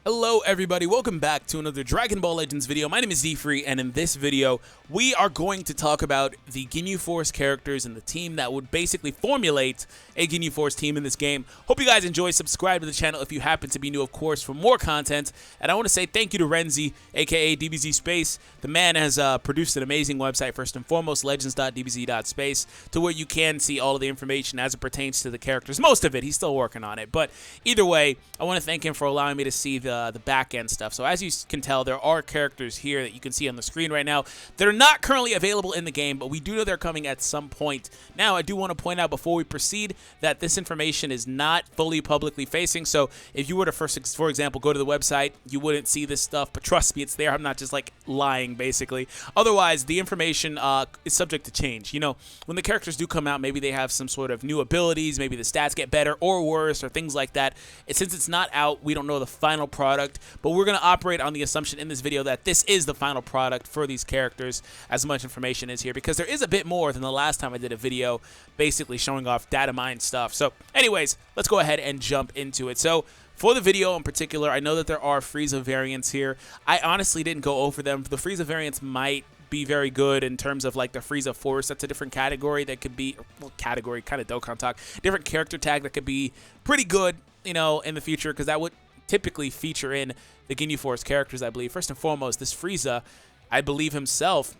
Hello everybody, welcome back to another Dragon Ball Legends video. My name is DFree, and in this video, we are going to talk about the Ginyu Force characters and the team that would basically formulate a Ginyu Force team in this game. Hope you guys enjoy. Subscribe to the channel if you happen to be new, of course, for more content. And I want to say thank you to Renzi, aka DBZ Space. The man has produced an amazing website, first and foremost, legends.dbz.space, to where you can see all of the information as it pertains to the characters. Most of it, he's still working on it. But either way, I want to thank him for allowing me to see the back end stuff. So as you can tell, there are characters here that you can see on the screen right now that are not currently available in the game, but we do know they're coming at some point. Now, I do want to point out before we proceed that this information is not fully publicly facing. So if you were to, for example, go to the website, you wouldn't see this stuff, but trust me, it's there. I'm not just like lying, basically. Otherwise, the information is subject to change. You know, when the characters do come out, maybe they have some sort of new abilities, maybe the stats get better or worse or things like that. And since it's not out, we don't know the final product, but we're going to operate on the assumption in this video that this is the final product for these characters, as much information is here, because there is a bit more than the last time I did a video basically showing off data mine stuff. So anyways, let's go ahead and jump into it. So for the video in particular, I know that there are Frieza variants here. I honestly didn't go over them. The Frieza variants might be very good in terms of like the Frieza Force. That's a different category that could be, well, category, kind of Dokkan talk, different character tag that could be pretty good, you know, in the future, because that would typically feature in the Ginyu Force characters, I believe. First and foremost, this Frieza, I believe himself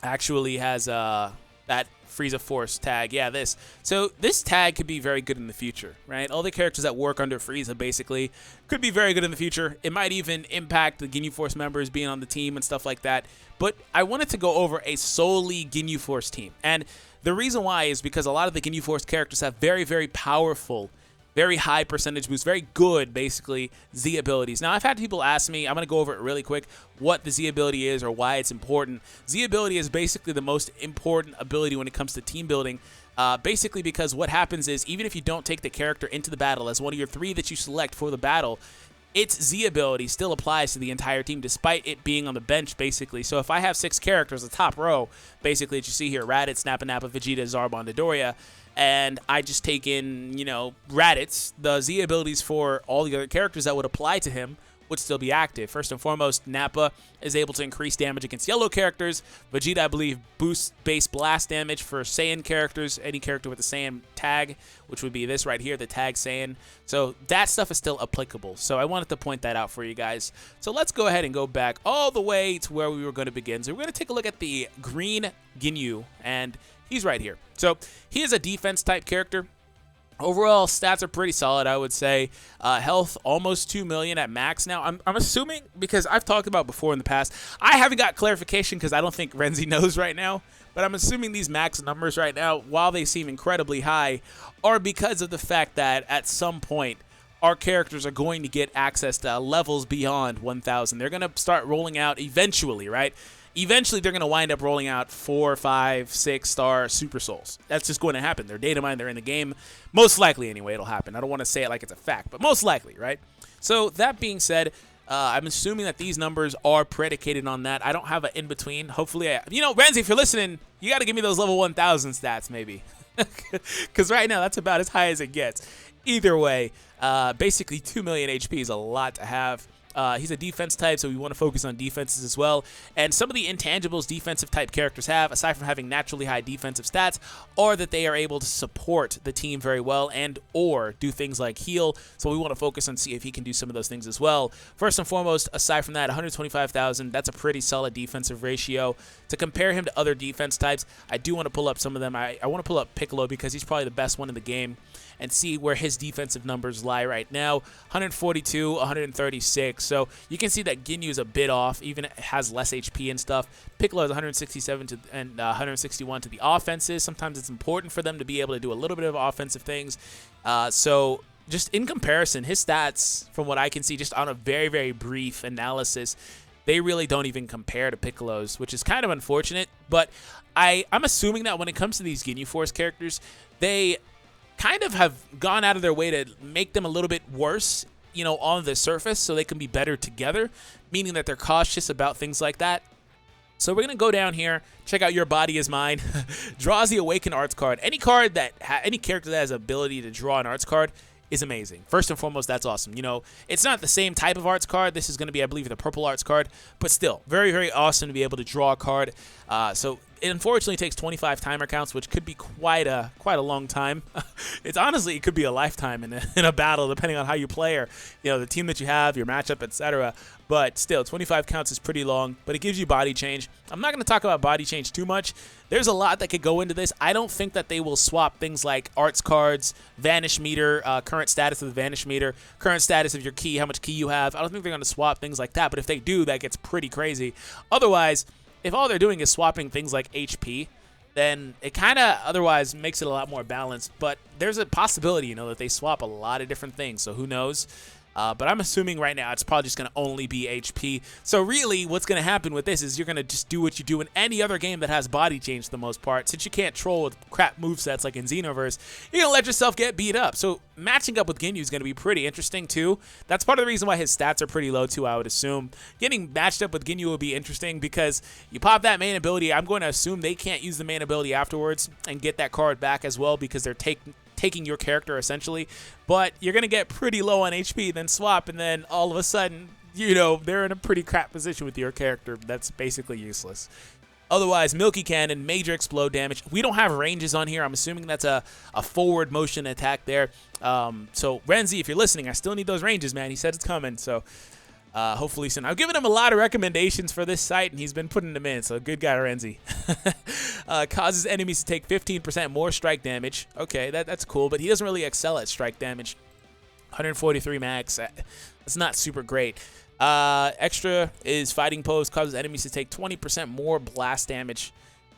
actually has that Frieza Force tag. Yeah, this. So this tag could be very good in the future, right? All the characters that work under Frieza basically could be very good in the future. It might even impact the Ginyu Force members being on the team and stuff like that. But I wanted to go over a solely Ginyu Force team. And the reason why is because a lot of the Ginyu Force characters have very, very powerful, very high percentage boost, very good, basically, Z abilities. Now, I've had people ask me, I'm going to go over it really quick, what the Z ability is or why it's important. Z ability is basically the most important ability when it comes to team building, basically because what happens is, even if you don't take the character into the battle as one of your 3 that you select for the battle, its Z ability still applies to the entire team, despite it being on the bench, basically. So if I have 6 characters, the top row, basically, that you see here, Raditz, Nappa Nappa, Vegeta, Zarbon, Dodoria, and I just take in, you know, Raditz, the Z abilities for all the other characters that would apply to him would still be active. First and foremost, Nappa is able to increase damage against yellow characters. Vegeta, I believe, boosts base blast damage for Saiyan characters, any character with the Saiyan tag, which would be this right here, the tag Saiyan. So that stuff is still applicable. So I wanted to point that out for you guys. So let's go ahead and go back all the way to where we were going to begin. So we're going to take a look at the green Ginyu, and he's right here. So he is a defense type character. Overall stats are pretty solid, I would say. Health almost 2 million at max. Now I'm assuming, because I've talked about before in the past, I haven't got clarification because I don't think Renzi knows right now, but I'm assuming these max numbers right now, while they seem incredibly high, are because of the fact that at some point our characters are going to get access to levels beyond 1,000. They're going to start rolling out eventually, right? Eventually, they're going to wind up rolling out 4, 5, 6-star Super Souls. That's just going to happen. They're data mined. They're in the game. Most likely, anyway, it'll happen. I don't want to say it like it's a fact, but most likely, right? So that being said, I'm assuming that these numbers are predicated on that. I don't have an in-between. Hopefully, you know, Renzi, if you're listening, you got to give me those level 1,000 stats, maybe. Because right now, that's about as high as it gets. Either way, basically 2 million HP is a lot to have. He's a defense type, so we want to focus on defenses as well. And some of the intangibles defensive type characters have, aside from having naturally high defensive stats, are that they are able to support the team very well and or do things like heal. So we want to focus on see if he can do some of those things as well. First and foremost, aside from that, 125,000, that's a pretty solid defensive ratio. To compare him to other defense types, I do want to pull up some of them. I want to pull up Piccolo because he's probably the best one in the game, and see where his defensive numbers lie right now. 142, 136. So you can see that Ginyu is a bit off, even has less HP and stuff. Piccolo has 167 to, and 161 to the offenses. Sometimes it's important for them to be able to do a little bit of offensive things. So just in comparison, his stats, from what I can see, just on a very, very brief analysis, they really don't even compare to Piccolo's, which is kind of unfortunate. But I'm assuming that when it comes to these Ginyu Force characters, they kind of have gone out of their way to make them a little bit worse, you know, on the surface, so they can be better together, meaning that they're cautious about things like that. So we're going to go down here, check out Your Body Is Mine, draws the Awaken Arts card. Any card that, any character that has ability to draw an Arts card is amazing. First and foremost, that's awesome. You know, it's not the same type of arts card. This is going to be, I believe, the purple arts card, but still, very, very awesome to be able to draw a card. So it unfortunately takes 25 timer counts, which could be quite a long time. It's honestly, it could be a lifetime in a battle, depending on how you play or, you know, the team that you have, your matchup, etc. But still, 25 counts is pretty long, but it gives you body change. I'm not going to talk about body change too much. There's a lot that could go into this. I don't think that they will swap things like arts cards, vanish meter, current status of the vanish meter, current status of your key, how much key you have. I don't think they're going to swap things like that, but if they do, that gets pretty crazy. Otherwise, if all they're doing is swapping things like HP, then it kind of otherwise makes it a lot more balanced. But there's a possibility, you know, that they swap a lot of different things. So who knows? But I'm assuming right now it's probably just going to only be HP. So really what's going to happen with this is you're going to just do what you do in any other game that has body change for the most part. Since you can't troll with crap movesets like in Xenoverse, you're going to let yourself get beat up. So matching up with Ginyu is going to be pretty interesting too. That's part of the reason why his stats are pretty low too, I would assume. Getting matched up with Ginyu will be interesting because you pop that main ability. I'm going to assume they can't use the main ability afterwards and get that card back as well because they're taking your character essentially, but you're gonna get pretty low on HP, then swap, and then all of a sudden, you know, they're in a pretty crap position with your character. That's basically useless. Otherwise, Milky Cannon, major explode damage. We don't have ranges on here. I'm assuming that's a forward motion attack there. So Renzi, if you're listening, I still need those ranges, man. He said it's coming, so hopefully soon. I've given him a lot of recommendations for this site, and he's been putting them in, so good guy, Renzi. Causes enemies to take 15% more strike damage. Okay, that's cool, but he doesn't really excel at strike damage. 143 max. That's not super great. Extra is fighting pose, causes enemies to take 20% more blast damage.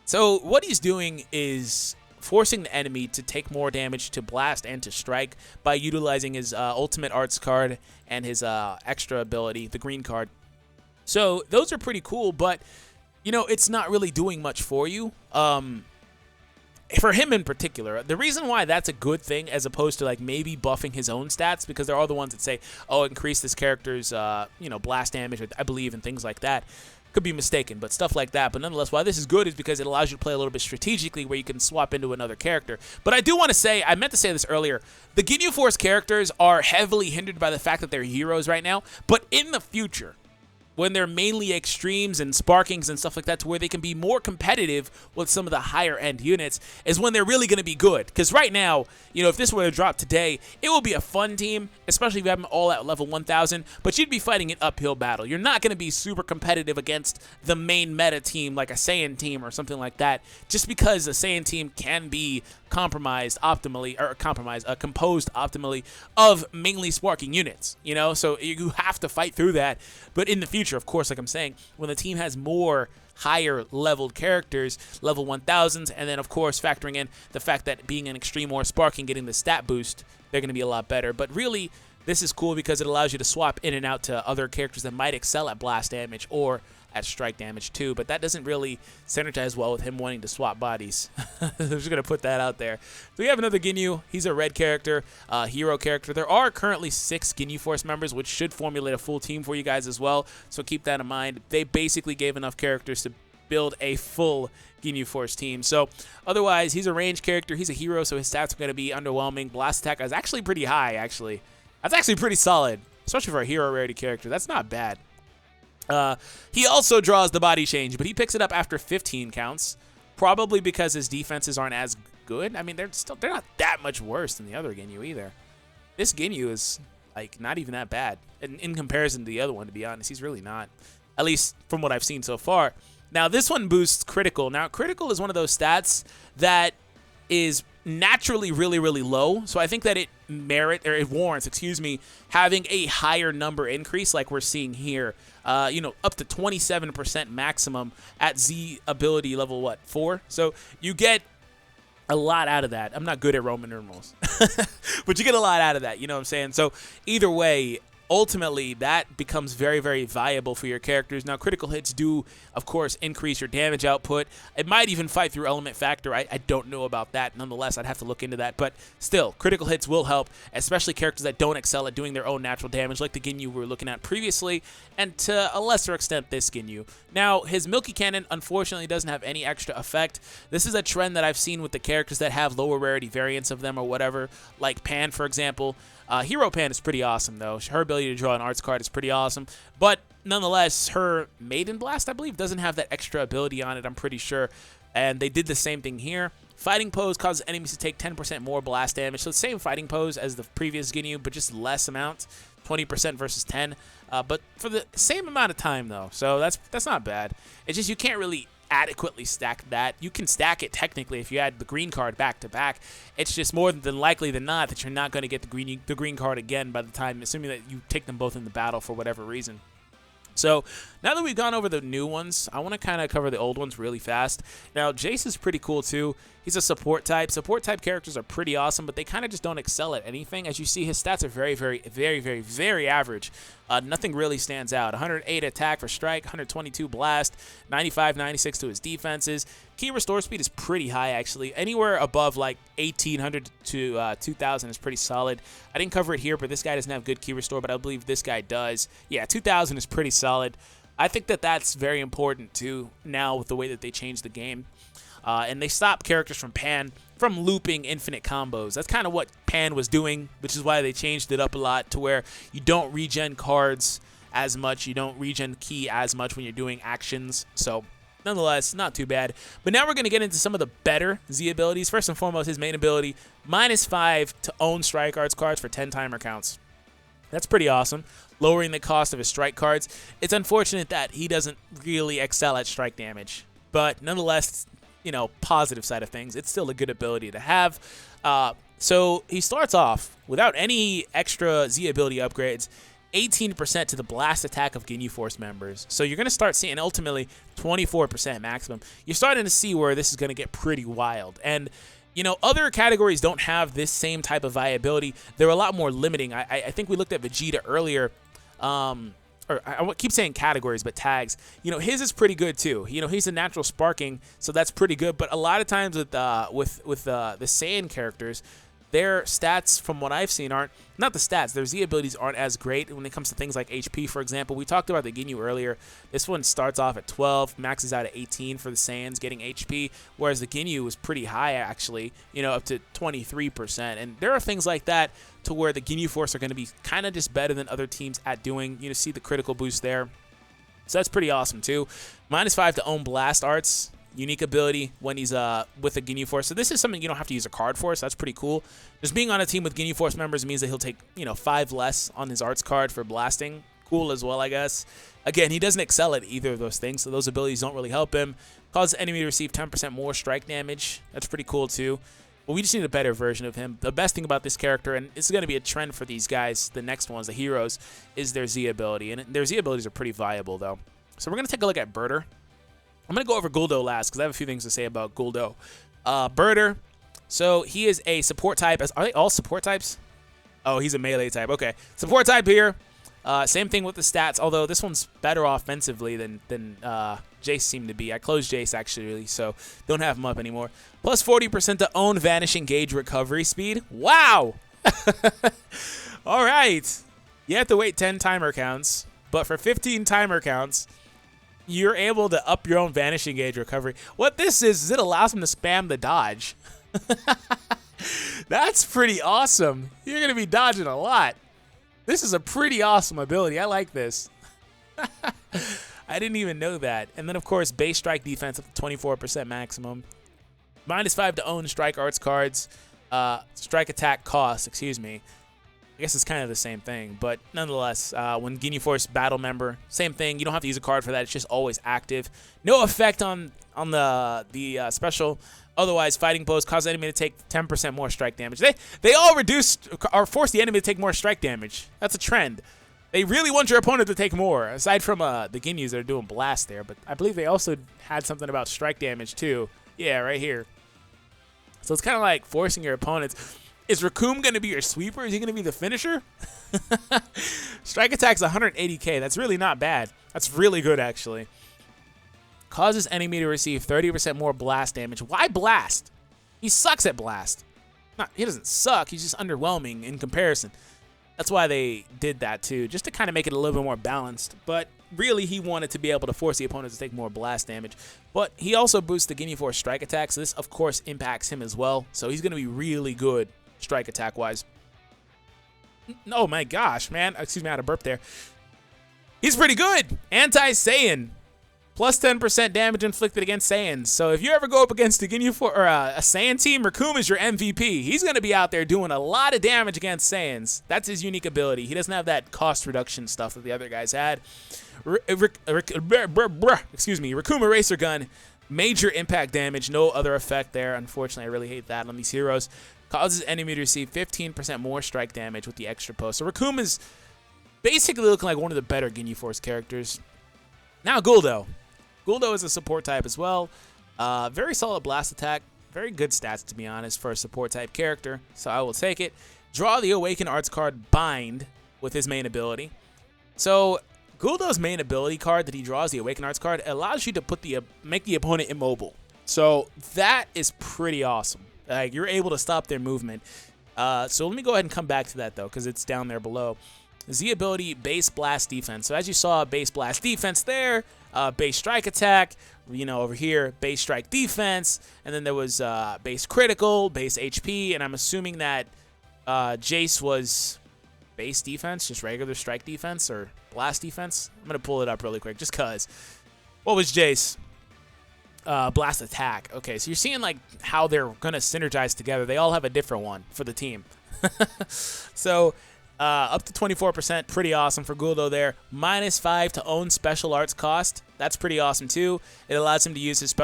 So what he's doing is forcing the enemy to take more damage to blast and to strike by utilizing his ultimate arts card and his extra ability, the green card. So those are pretty cool, but you know, it's not really doing much for you. For him in particular, the reason why that's a good thing as opposed to like maybe buffing his own stats, because there are the ones that say, oh, increase this character's you know, blast damage, I believe, and things like that. Could be mistaken, but stuff like that. But nonetheless, why this is good is because it allows you to play a little bit strategically where you can swap into another character. But I do want to say, I meant to say this earlier, the Ginyu Force characters are heavily hindered by the fact that they're heroes right now, but in the future, when they're mainly extremes and sparkings and stuff like that to where they can be more competitive with some of the higher end units is when they're really going to be good. Because right now, you know, if this were to drop today, it will be a fun team, especially if you have them all at level 1000, but you'd be fighting an uphill battle. You're not going to be super competitive against the main meta team like a Saiyan team or something like that, just because a Saiyan team can be composed optimally of mainly sparking units, you know, so you have to fight through that. But in the future, of course, like I'm saying, when the team has more higher leveled characters, level 1000s, and then of course factoring in the fact that being an extreme or sparking, getting the stat boost, they're going to be a lot better. But really, this is cool because it allows you to swap in and out to other characters that might excel at blast damage or at strike damage too, but that doesn't really synergize well with him wanting to swap bodies. I'm just going to put that out there. So we have another Ginyu. He's a red character, hero character. There are currently 6 Ginyu Force members, which should formulate a full team for you guys as well, so keep that in mind. They basically gave enough characters to build a full Ginyu Force team. So otherwise, he's a range character. He's a hero, so his stats are going to be underwhelming. Blast attack is actually pretty high, actually. That's actually pretty solid, especially for a hero rarity character. That's not bad. He also draws the body change, but he picks it up after 15 counts, probably because his defenses aren't as good. I mean, they're not that much worse than the other Ginyu either. This Ginyu is like not even that bad in comparison to the other one, to be honest. He's really not, at least from what I've seen so far. Now, this one boosts critical. Now, critical is one of those stats that is naturally really, really low. So I think that it warrants, having a higher number increase like we're seeing here. You know, up to 27% maximum at Z ability level, what, 4? So you get a lot out of that. I'm not good at Roman numerals, but you get a lot out of that, you know what I'm saying? So either way, ultimately, that becomes very, very viable for your characters. Now, critical hits do, of course, increase your damage output. It might even fight through element factor. I don't know about that. Nonetheless, I'd have to look into that. But still, critical hits will help, especially characters that don't excel at doing their own natural damage, like the Ginyu we were looking at previously, and to a lesser extent, this Ginyu. Now, his Milky Cannon, unfortunately, doesn't have any extra effect. This is a trend that I've seen with the characters that have lower rarity variants of them or whatever, like Pan, for example. Hero Pan is pretty awesome, though. Her ability to draw an arts card is pretty awesome. But nonetheless, her Maiden Blast, I believe, doesn't have that extra ability on it, I'm pretty sure. And they did the same thing here. Fighting Pose causes enemies to take 10% more blast damage. So the same fighting pose as the previous Ginyu, but just less amount. 20% versus 10. But for the same amount of time, though. So that's not bad. It's just you can't really adequately stack that. You can stack it technically if you add the green card back to back. It's just more than likely than not that you're not going to get the green card again by the time, assuming that you take them both in the battle for whatever reason. So now that we've gone over the new ones, I want to kind of cover the old ones really fast. Now, Jeice is pretty cool too. He's a support type. Support type characters are pretty awesome, but they kind of just don't excel at anything. As you see, his stats are very average. Nothing really stands out. 108 attack for strike, 122 blast, 95, 96 to his defenses. Key restore speed is pretty high, actually. Anywhere above like 1800 to 2000 is pretty solid. I didn't cover it here, but this guy doesn't have good key restore, but I believe this guy does. Yeah, 2000 is pretty solid. I think that that's very important too now with the way that they changed the game. And they stopped characters from looping infinite combos. That's kind of what Pan was doing, which is why they changed it up a lot to where you don't regen cards as much. You don't regen key as much when you're doing actions. So nonetheless, not too bad. But now we're going to get into some of the better Z abilities. First and foremost, his main ability, -5 to own strike arts cards for 10 timer counts. That's pretty awesome, lowering the cost of his strike cards. It's unfortunate that he doesn't really excel at strike damage, but nonetheless, you know, positive side of things, it's still a good ability to have. So he starts off without any extra Z ability upgrades, 18% to the blast attack of Ginyu Force members. So you're going to start seeing ultimately 24% maximum. You're starting to see where this is going to get pretty wild. And you know, other categories don't have this same type of viability. They're a lot more limiting. I think we looked at Vegeta earlier. Or I keep saying categories, but tags. You know, his is pretty good too. You know, he's a natural sparking, so that's pretty good. But a lot of times with the Saiyan characters, their stats, from what I've seen, aren't, not the stats, their Z abilities aren't as great when it comes to things like HP, for example. We talked about the Ginyu earlier. This one starts off at 12, maxes out at 18 for the Saiyans getting HP, whereas the Ginyu was pretty high, actually, you know, up to 23%. And there are things like that to where the Ginyu Force are going to be kind of just better than other teams at doing. You know, see the critical boost there. So that's pretty awesome, too. -5 to own blast arts. Unique ability when he's with a Ginyu Force. So this is something you don't have to use a card for, so that's pretty cool. Just being on a team with Ginyu Force members means that he'll take, you know, 5 less on his arts card for blasting. Cool as well, I guess. Again, he doesn't excel at either of those things, so those abilities don't really help him. Causes enemy to receive 10% more strike damage. That's pretty cool, too. But we just need a better version of him. The best thing about this character, and it's going to be a trend for these guys, the next ones, the heroes, is their Z ability. And their Z abilities are pretty viable, though. So we're going to take a look at Burter. I'm going to go over Guldo last because I have a few things to say about Guldo. Burter, so he is a support type. Are they all support types? Oh, he's a melee type. Okay. Support type here. Same thing with the stats, although this one's better offensively than Jeice seemed to be. I closed Jeice, actually, so don't have him up anymore. Plus 40% to own Vanishing Gauge recovery speed. Wow! All right. You have to wait 10 timer counts, but for 15 timer counts, you're able to up your own Vanishing Gauge recovery. What this is it allows him to spam the dodge. That's pretty awesome. You're going to be dodging a lot. This is a pretty awesome ability. I like this. I didn't even know that. And then, of course, base strike defense up to 24% maximum. -5 to own strike arts cards. Strike attack cost, excuse me. I guess it's kind of the same thing, but nonetheless, when Ginyu Force battle member, same thing. You don't have to use a card for that. It's just always active. No effect on the special. Otherwise, fighting pose causes the enemy to take 10% more strike damage. They all reduce or force the enemy to take more strike damage. That's a trend. They really want your opponent to take more, aside from the Ginyus that are doing blast there. But I believe they also had something about strike damage too. Yeah, right here. So it's kind of like forcing your opponents. Is Recoome going to be your sweeper? Is he going to be the finisher? Strike attack's 180k. That's really not bad. That's really good, actually. Causes enemy to receive 30% more blast damage. Why blast? He sucks at blast. He doesn't suck. He's just underwhelming in comparison. That's why they did that, too, just to kind of make it a little bit more balanced. But really, he wanted to be able to force the opponent to take more blast damage. But he also boosts the Ginyu Force strike attack, so this, of course, impacts him as well. So he's going to be really good strike attack wise. Oh my gosh, man. Excuse me, I had a burp there. He's pretty good. Anti-Saiyan. Plus 10% damage inflicted against Saiyans. So if you ever go up against a Ginyu or a Saiyan team, Recoome is your MVP. He's going to be out there doing a lot of damage against Saiyans. That's his unique ability. He doesn't have that cost reduction stuff that the other guys had. Excuse me, Recoome Eraser Gun. Major impact damage, no other effect there. Unfortunately, I really hate that on these heroes. Causes enemy to receive 15% more strike damage with the extra post. So Recoome is basically looking like one of the better Ginyu Force characters. Now Guldo. Guldo is a support type as well. Very solid blast attack. Very good stats, to be honest, for a support type character. So I will take it. Draw the Awakened Arts card Bind with his main ability. So Guldo's main ability card that he draws, the Awakened Arts card, allows you to make the opponent immobile. So that is pretty awesome. Like, you're able to stop their movement. So let me go ahead and come back to that, though, because it's down there below. Z ability, base blast defense. So as you saw, base blast defense there, base strike attack, over here, base strike defense, and then there was base critical, base HP, and I'm assuming that Jeice was base defense, just regular strike defense or blast defense. I'm going to pull it up really quick just because. What was Jeice? Blast attack. Okay, so you're seeing like how they're going to synergize together. They all have a different one for the team. So up to 24%, pretty awesome for Guldo there. -5 to own special arts cost. That's pretty awesome too. It allows him to use his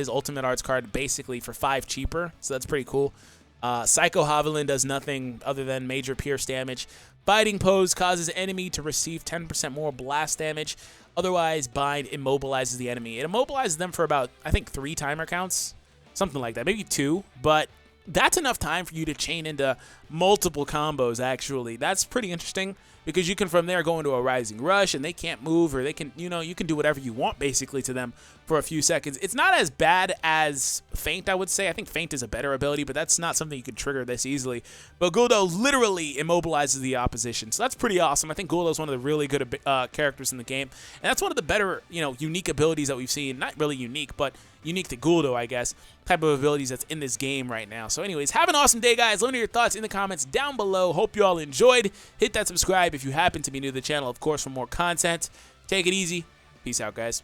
ultimate arts card basically for 5 cheaper. So that's pretty cool. Psycho Javelin does nothing other than major pierce damage. Biting Pose causes enemy to receive 10% more blast damage. Otherwise, Bind immobilizes the enemy. It immobilizes them for about, I think, 3 timer counts. Something like that. Maybe 2. But that's enough time for you to chain into multiple combos, actually. That's pretty interesting because you can from there go into a Rising Rush and they can't move, or they can, you can do whatever you want basically to them for a few seconds. It's not as bad as Feint, I would say. I think Feint is a better ability, but that's not something you can trigger this easily. But Guldo literally immobilizes the opposition, so that's pretty awesome. I think Guldo is one of the really good characters in the game, and that's one of the better, unique abilities that we've seen. Not really unique, but unique to Guldo, I guess, type of abilities that's in this game right now. So anyways, have an awesome day, guys. Let me know your thoughts in the comments down below. Hope you all enjoyed. Hit that subscribe if you happen to be new to the channel, of course, for more content. Take it easy. Peace out, guys.